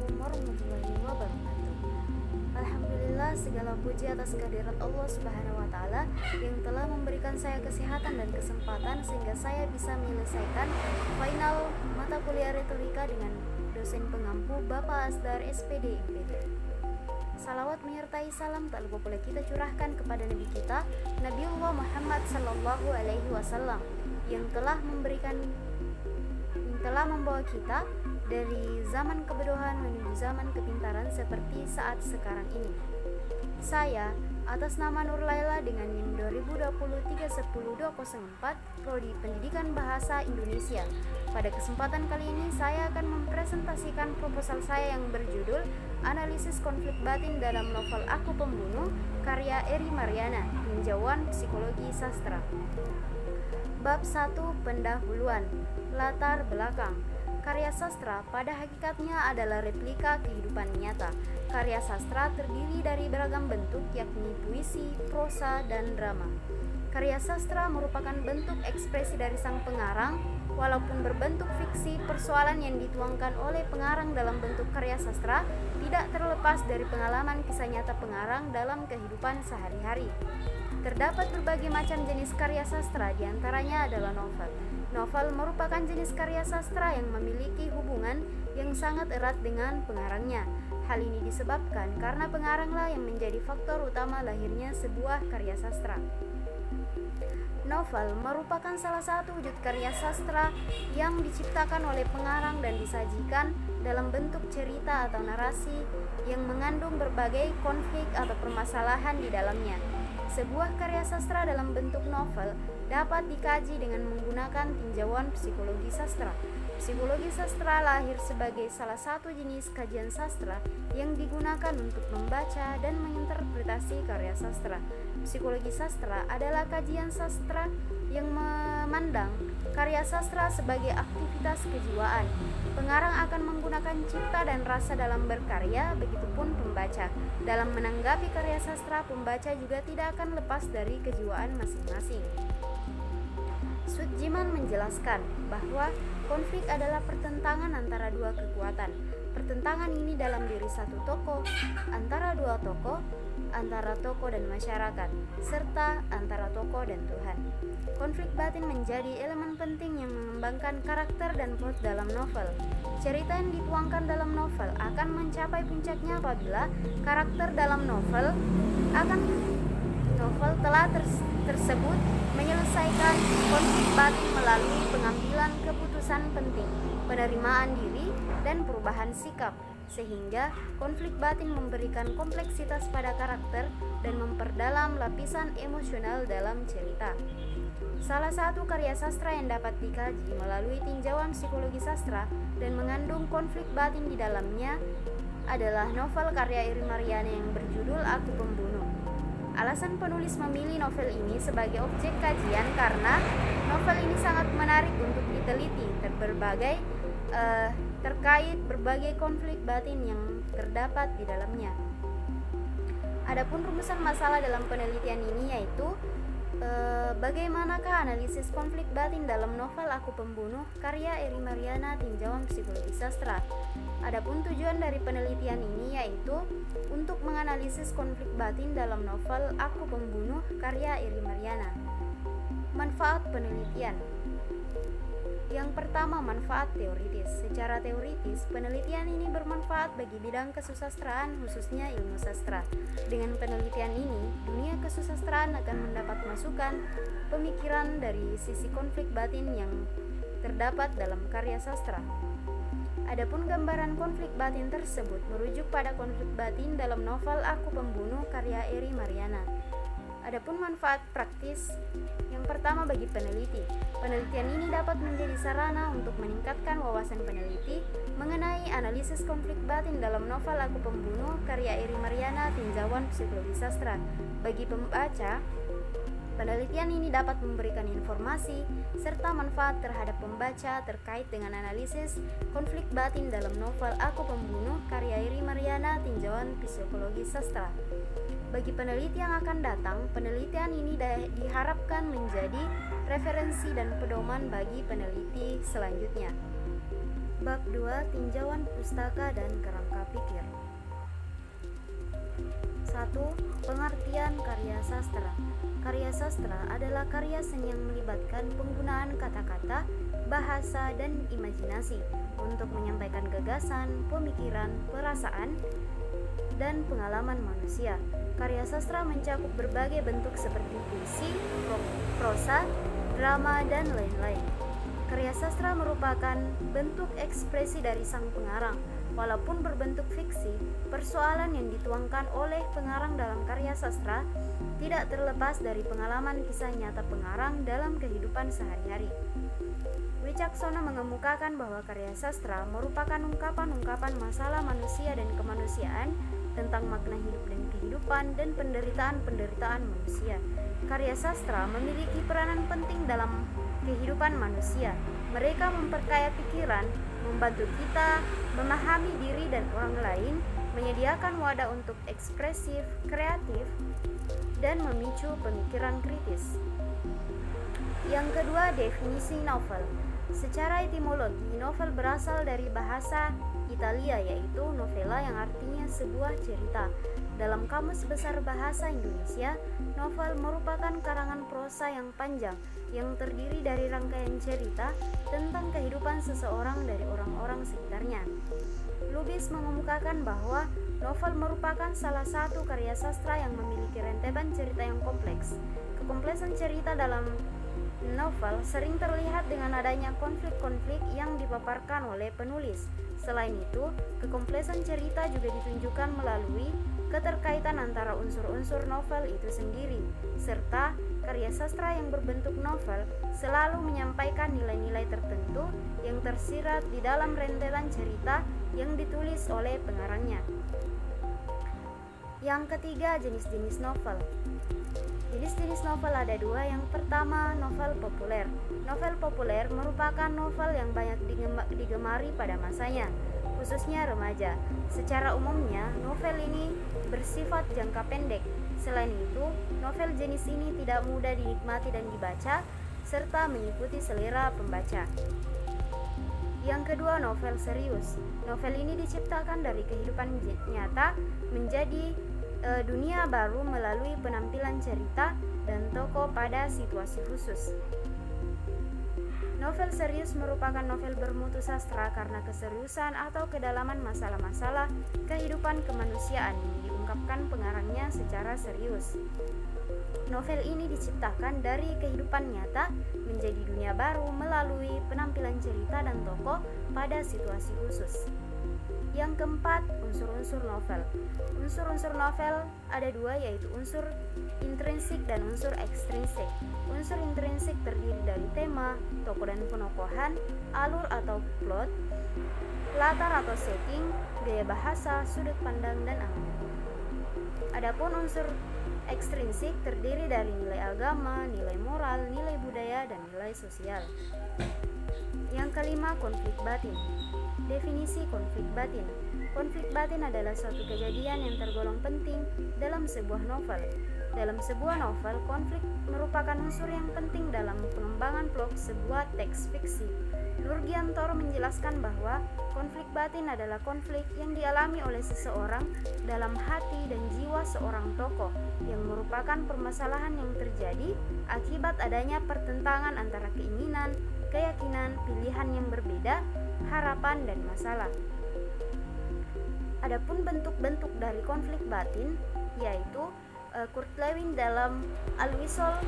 Assalamualaikum warahmatullahi wabarakatuh. Alhamdulillah, segala puji atas kehadirat Allah Subhanahu wa taala yang telah memberikan saya kesehatan dan kesempatan sehingga saya bisa menyelesaikan final mata kuliah retorika dengan dosen pengampu Bapak Asdar SPD MPD. Salawat menyertai salam tak lupa pula kita curahkan kepada Nabi kita Nabiullah Muhammad sallallahu alaihi wasallam yang telah membawa kita dari zaman kebodohan menuju zaman kepintaran seperti saat sekarang ini. Saya atas nama Nur Laila dengan NIM 2020310204 Prodi Pendidikan Bahasa Indonesia. Pada kesempatan kali ini saya akan mempresentasikan proposal saya yang berjudul Analisis Konflik Batin dalam Novel Aku Pembunuh karya Eri Mariana, Tinjauan Psikologi Sastra. Bab 1, Pendahuluan. Latar belakang. Karya sastra pada hakikatnya adalah replika kehidupan nyata. Karya sastra terdiri dari beragam bentuk yakni puisi, prosa, dan drama. Karya sastra merupakan bentuk ekspresi dari sang pengarang. Walaupun berbentuk fiksi, persoalan yang dituangkan oleh pengarang dalam bentuk karya sastra tidak terlepas dari pengalaman kisah nyata pengarang dalam kehidupan sehari-hari. Terdapat berbagai macam jenis karya sastra, diantaranya adalah novel. Novel merupakan jenis karya sastra yang memiliki hubungan yang sangat erat dengan pengarangnya. Hal ini disebabkan karena pengaranglah yang menjadi faktor utama lahirnya sebuah karya sastra. Novel merupakan salah satu wujud karya sastra yang diciptakan oleh pengarang dan disajikan dalam bentuk cerita atau narasi yang mengandung berbagai konflik atau permasalahan di dalamnya. Sebuah karya sastra dalam bentuk novel dapat dikaji dengan menggunakan tinjauan psikologi sastra. Psikologi sastra lahir sebagai salah satu jenis kajian sastra yang digunakan untuk membaca dan menginterpretasi karya sastra. Psikologi sastra adalah kajian sastra yang memandang karya sastra sebagai aktivitas kejiwaan. Pengarang akan menggunakan cipta dan rasa dalam berkarya, begitupun pembaca. Dalam menanggapi karya sastra, pembaca juga tidak akan lepas dari kejiwaan masing-masing. Sujiman menjelaskan bahwa konflik adalah pertentangan antara dua kekuatan. Pertentangan ini dalam diri satu tokoh, antara dua tokoh, antara tokoh dan masyarakat, serta antara tokoh dan Tuhan. Konflik batin menjadi elemen penting yang mengembangkan karakter dan plot dalam novel. Cerita yang dituangkan dalam novel akan mencapai puncaknya apabila karakter dalam novel tersebut menyelesaikan konflik batin melalui pengambilan keputusan penting, penerimaan diri, dan perubahan sikap, sehingga konflik batin memberikan kompleksitas pada karakter dan memperdalam lapisan emosional dalam cerita. Salah satu karya sastra yang dapat dikaji melalui tinjauan psikologi sastra dan mengandung konflik batin di dalamnya adalah novel karya Eri Mariana yang berjudul Aku Pembunuh. Alasan penulis memilih novel ini sebagai objek kajian karena novel ini sangat menarik untuk diteliti terkait berbagai konflik batin yang terdapat di dalamnya. Adapun rumusan masalah dalam penelitian ini yaitu bagaimanakah analisis konflik batin dalam novel Aku Pembunuh karya Eri Mariana Tinjauan Psikologi Sastra. Adapun tujuan dari penelitian ini yaitu untuk menganalisis konflik batin dalam novel Aku Pembunuh karya Eri Mariana. Manfaat penelitian. Yang pertama, manfaat teoritis. Secara teoritis, penelitian ini bermanfaat bagi bidang kesusastraan, khususnya ilmu sastra. Dengan penelitian ini, dunia kesusastraan akan mendapat masukan pemikiran dari sisi konflik batin yang terdapat dalam karya sastra. Adapun gambaran konflik batin tersebut merujuk pada konflik batin dalam novel Aku Pembunuh karya Eri Mariana. Adapun manfaat praktis, yang pertama bagi peneliti. Penelitian ini dapat menjadi sarana untuk meningkatkan wawasan peneliti mengenai analisis konflik batin dalam novel Aku Pembunuh karya Eri Mariana Tinjauan Psikologi Sastra. Bagi pembaca, penelitian ini dapat memberikan informasi serta manfaat terhadap pembaca terkait dengan analisis konflik batin dalam novel Aku Pembunuh karya Eri Mariana Tinjauan Psikologi Sastra. Bagi peneliti yang akan datang, penelitian ini diharapkan menjadi referensi dan pedoman bagi peneliti selanjutnya. Bab 2. Tinjauan pustaka dan kerangka pikir. 1. Pengertian karya sastra. Karya sastra adalah karya seni yang melibatkan penggunaan kata-kata, bahasa, dan imajinasi untuk menyampaikan gagasan, pemikiran, perasaan, dan pengalaman manusia. Karya sastra mencakup berbagai bentuk seperti puisi, prosa, drama, dan lain-lain. Karya sastra merupakan bentuk ekspresi dari sang pengarang. Walaupun berbentuk fiksi, persoalan yang dituangkan oleh pengarang dalam karya sastra tidak terlepas dari pengalaman kisah nyata pengarang dalam kehidupan sehari-hari. Wicaksono mengemukakan bahwa karya sastra merupakan ungkapan-ungkapan masalah manusia dan kemanusiaan tentang makna hidup dan kehidupan dan penderitaan-penderitaan manusia. Karya sastra memiliki peranan penting dalam kehidupan manusia. Mereka memperkaya pikiran, membantu kita memahami diri dan orang lain, menyediakan wadah untuk ekspresif, kreatif, dan memicu pemikiran kritis. Yang kedua, definisi novel. Secara etimologi, novel berasal dari bahasa Italia, yaitu novela yang artinya sebuah cerita. Dalam Kamus Besar Bahasa Indonesia, novel merupakan karangan prosa yang panjang yang terdiri dari rangkaian cerita tentang kehidupan seseorang dari orang-orang sekitarnya. Lubis mengemukakan bahwa novel merupakan salah satu karya sastra yang memiliki rentetan cerita yang kompleks. Kekompleksan cerita dalam novel sering terlihat dengan adanya konflik-konflik yang dipaparkan oleh penulis. Selain itu, kekompleksan cerita juga ditunjukkan melalui keterkaitan antara unsur-unsur novel itu sendiri, serta karya sastra yang berbentuk novel selalu menyampaikan nilai-nilai tertentu yang tersirat di dalam rentetan cerita yang ditulis oleh pengarangnya. Yang ketiga, jenis-jenis novel. Jenis-jenis novel ada dua. Yang pertama, novel populer. Novel populer merupakan novel yang banyak digemari pada masanya, khususnya remaja. Secara umumnya, novel ini bersifat jangka pendek. Selain itu, novel jenis ini tidak mudah dinikmati dan dibaca, serta mengikuti selera pembaca. Yang kedua, novel serius. Novel ini diciptakan dari kehidupan nyata menjadi dunia baru melalui penampilan cerita dan tokoh pada situasi khusus. Novel serius merupakan novel bermutu sastra karena keseriusan atau kedalaman masalah-masalah kehidupan kemanusiaan yang diungkapkan pengarangnya secara serius. Novel ini diciptakan dari kehidupan nyata menjadi dunia baru melalui penampilan cerita dan tokoh pada situasi khusus. Yang keempat, unsur-unsur novel. Unsur-unsur novel ada dua, yaitu unsur intrinsik dan unsur ekstrinsik. Unsur intrinsik terdiri dari tema, tokoh dan penokohan, alur atau plot, latar atau setting, gaya bahasa, sudut pandang, dan anggapan. Adapun unsur ekstrinsik terdiri dari nilai agama, nilai moral, nilai budaya, dan nilai sosial. Yang kelima, konflik batin. Definisi konflik batin. Konflik batin adalah suatu kejadian yang tergolong penting dalam sebuah novel. Dalam sebuah novel, konflik merupakan unsur yang penting dalam pengembangan plot sebuah teks fiksi. Nurgiantoro menjelaskan bahwa konflik batin adalah konflik yang dialami oleh seseorang dalam hati dan jiwa seorang tokoh, yang merupakan permasalahan yang terjadi akibat adanya pertentangan antara keinginan, keyakinan, pilihan yang berbeda, harapan, dan masalah. Adapun bentuk-bentuk dari konflik batin, yaitu Kurt Lewin dalam Al-Wisol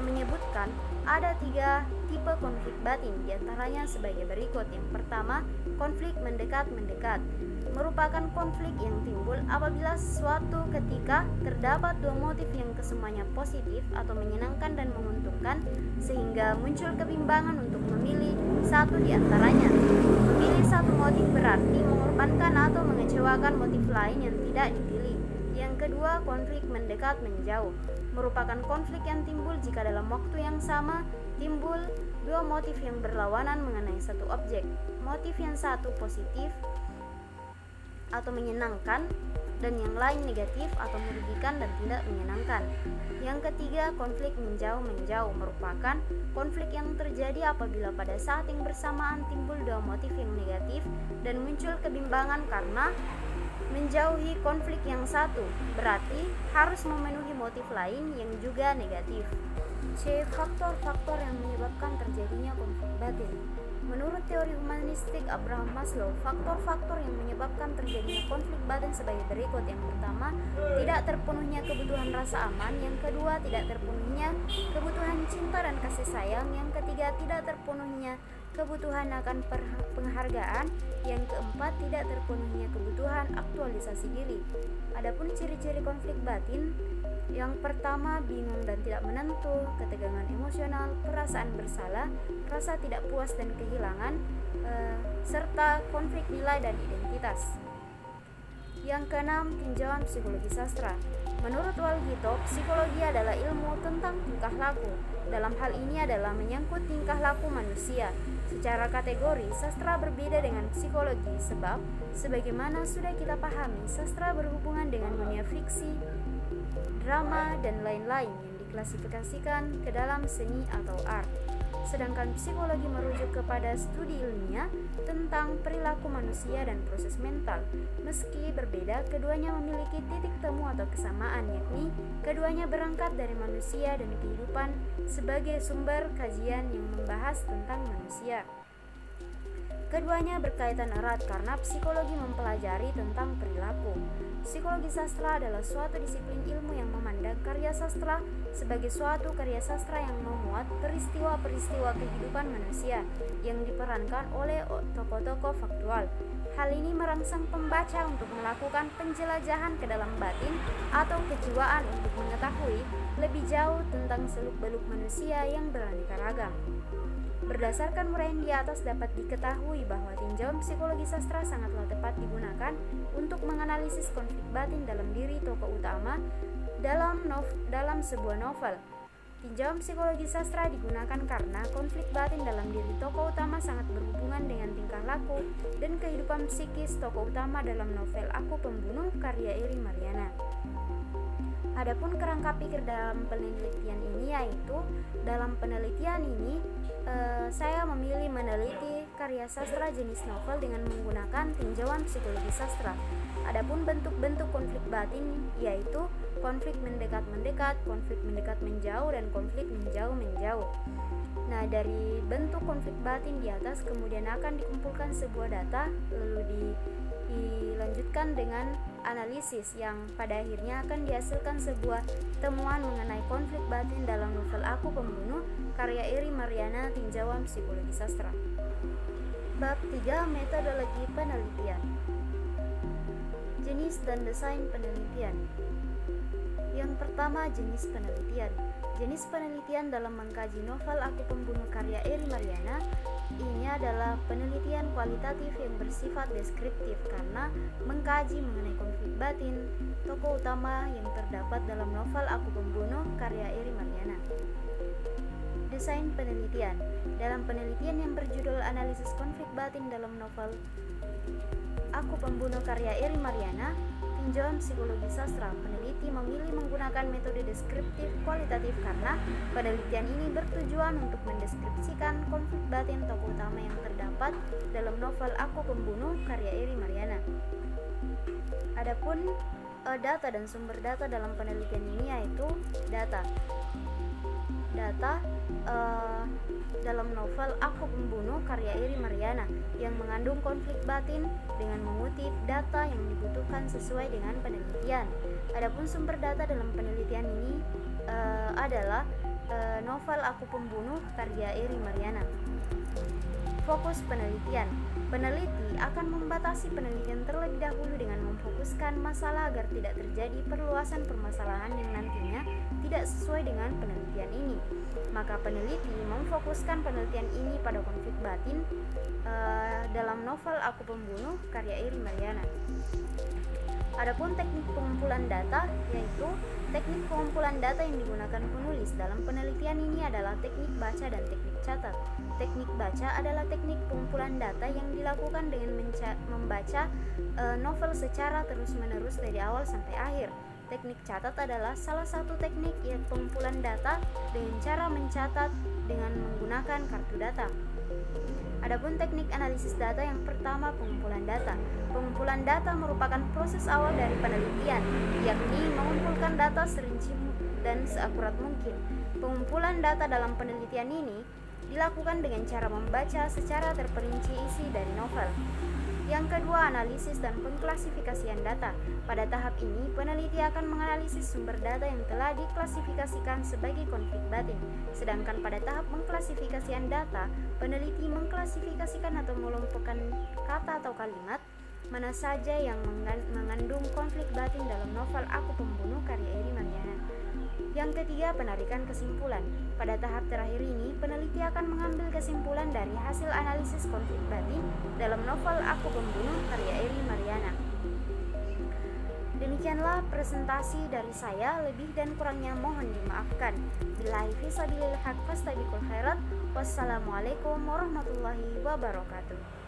menyebutkan ada 3 tipe konflik batin, diantaranya sebagai berikut. Yang pertama, konflik mendekat-mendekat merupakan konflik yang timbul apabila suatu ketika terdapat dua motif yang kesemuanya positif atau menyenangkan dan menguntungkan, sehingga muncul kebimbangan untuk memilih satu di antaranya. Memilih satu motif berarti mengorbankan atau mengecewakan motif lain yang tidak dipilih. Yang kedua, konflik mendekat menjauh merupakan konflik yang timbul jika dalam waktu yang sama timbul dua motif yang berlawanan mengenai satu objek. Motif yang satu positif atau menyenangkan, dan yang lain negatif atau merugikan dan tidak menyenangkan. Yang ketiga, konflik menjauh-menjauh merupakan konflik yang terjadi apabila pada saat yang bersamaan timbul dua motif yang negatif dan muncul kebimbangan karena menjauhi konflik yang satu, berarti harus memenuhi motif lain yang juga negatif. C. Faktor-faktor yang menyebabkan terjadinya konflik batin. Menurut teori humanistik Abraham Maslow, faktor-faktor yang menyebabkan terjadinya konflik batin sebagai berikut. Yang pertama, tidak terpenuhnya kebutuhan rasa aman. Yang kedua, tidak terpenuhnya kebutuhan cinta dan kasih sayang. Yang ketiga, tidak terpenuhnya kebutuhan akan penghargaan. Yang keempat, tidak terpenuhnya kebutuhan aktualisasi diri. Adapun ciri-ciri konflik batin, yang pertama, bingung dan tidak menentu, ketegangan emosional, perasaan bersalah, rasa tidak puas dan kehilangan, serta konflik nilai dan identitas. Yang keenam, tinjauan psikologi sastra. Menurut Walgito, psikologi adalah ilmu tentang tingkah laku. Dalam hal ini adalah menyangkut tingkah laku manusia. Secara kategori, sastra berbeda dengan psikologi sebab, sebagaimana sudah kita pahami, sastra berhubungan dengan dunia fiksi, drama, dan lain-lain yang diklasifikasikan ke dalam seni atau art. Sedangkan psikologi merujuk kepada studi ilmiah tentang perilaku manusia dan proses mental. Meski berbeda, keduanya memiliki titik temu atau kesamaan, yakni keduanya berangkat dari manusia dan kehidupan sebagai sumber kajian yang membahas tentang manusia. Keduanya berkaitan erat karena psikologi mempelajari tentang perilaku. Psikologi sastra adalah suatu disiplin ilmu yang memandang karya sastra sebagai suatu karya sastra yang memuat peristiwa-peristiwa kehidupan manusia yang diperankan oleh tokoh-tokoh faktual. Hal ini merangsang pembaca untuk melakukan penjelajahan ke dalam batin atau kejiwaan untuk mengetahui lebih jauh tentang seluk-beluk manusia yang beraneka ragam. Berdasarkan uraian di atas dapat diketahui bahwa tinjauan psikologi sastra sangatlah tepat digunakan untuk menganalisis konflik batin dalam diri tokoh utama dalam sebuah novel. Tinjauan psikologi sastra digunakan karena konflik batin dalam diri tokoh utama sangat berhubungan dengan tingkah laku dan kehidupan psikis tokoh utama dalam novel Aku Pembunuh karya Eri Mariana. Adapun kerangka pikir dalam penelitian ini yaitu dalam penelitian ini saya memilih meneliti karya sastra jenis novel dengan menggunakan tinjauan psikologi sastra. Adapun bentuk-bentuk konflik batin yaitu konflik mendekat-mendekat, konflik mendekat menjauh, dan konflik menjauh-menjauh. Nah, dari bentuk konflik batin di atas kemudian akan dikumpulkan sebuah data lalu dilanjutkan dengan analisis yang pada akhirnya akan dihasilkan sebuah temuan mengenai konflik batin dalam novel Aku Pembunuh karya Eri Mariana, tinjauan psikologi sastra. Bab 3, metodologi penelitian. Jenis dan desain penelitian. Yang pertama, jenis penelitian. Jenis penelitian dalam mengkaji novel Aku Pembunuh karya Eri Mariana ini adalah penelitian kualitatif yang bersifat deskriptif karena mengkaji mengenai konflik batin tokoh utama yang terdapat dalam novel Aku Pembunuh karya Eri Mariana. Desain penelitian. Dalam penelitian yang berjudul Analisis Konflik Batin dalam novel Aku Pembunuh karya Eri Mariana, tinjauan psikologi sastra, peneliti memilih menggunakan metode deskriptif kualitatif karena penelitian ini bertujuan untuk mendeskripsikan konflik batin tokoh utama yang terdapat dalam novel Aku Pembunuh karya Eri Mariana. Adapun data dan sumber data dalam penelitian ini yaitu data dalam novel Aku Pembunuh karya Eri Mariana yang mengandung konflik batin dengan mengutip data yang dibutuhkan sesuai dengan penelitian. Adapun sumber data dalam penelitian ini adalah novel Aku Pembunuh karya Eri Mariana. Fokus penelitian. Peneliti akan membatasi penelitian terlebih dahulu dengan memfokuskan masalah agar tidak terjadi perluasan permasalahan yang nantinya tidak sesuai dengan penelitian ini. Maka peneliti memfokuskan penelitian ini pada konflik batin dalam novel Aku Pembunuh karya Eri Mariana. Adapun teknik pengumpulan data, yaitu teknik pengumpulan data yang digunakan penulis dalam penelitian ini adalah teknik baca dan teknik catat. Teknik baca adalah teknik pengumpulan data yang dilakukan dengan membaca novel secara terus-menerus dari awal sampai akhir. Teknik catat adalah salah satu teknik yang pengumpulan data dengan cara mencatat dengan menggunakan kartu data. Adapun teknik analisis data, yang pertama pengumpulan data. Pengumpulan data merupakan proses awal dari penelitian, yakni mengumpulkan data serinci dan seakurat mungkin. Pengumpulan data dalam penelitian ini dilakukan dengan cara membaca secara terperinci isi dari novel. Yang kedua, analisis dan pengklasifikasian data. Pada tahap ini, peneliti akan menganalisis sumber data yang telah diklasifikasikan sebagai konflik batin. Sedangkan pada tahap pengklasifikasian data, peneliti mengklasifikasikan atau mengelompokkan kata atau kalimat mana saja yang mengandung konflik batin dalam novel Aku Pembunuh karya Eri Mariana. Yang ketiga, penarikan kesimpulan. Pada tahap terakhir ini, peneliti akan mengambil kesimpulan dari hasil analisis konflik batin dalam novel Aku Pembunuh karya Eri Mariana. Demikianlah presentasi dari saya, lebih dan kurangnya mohon dimaafkan. Billahi fisabilil haq fastabiqul khairat. Wassalamualaikum warahmatullahi wabarakatuh.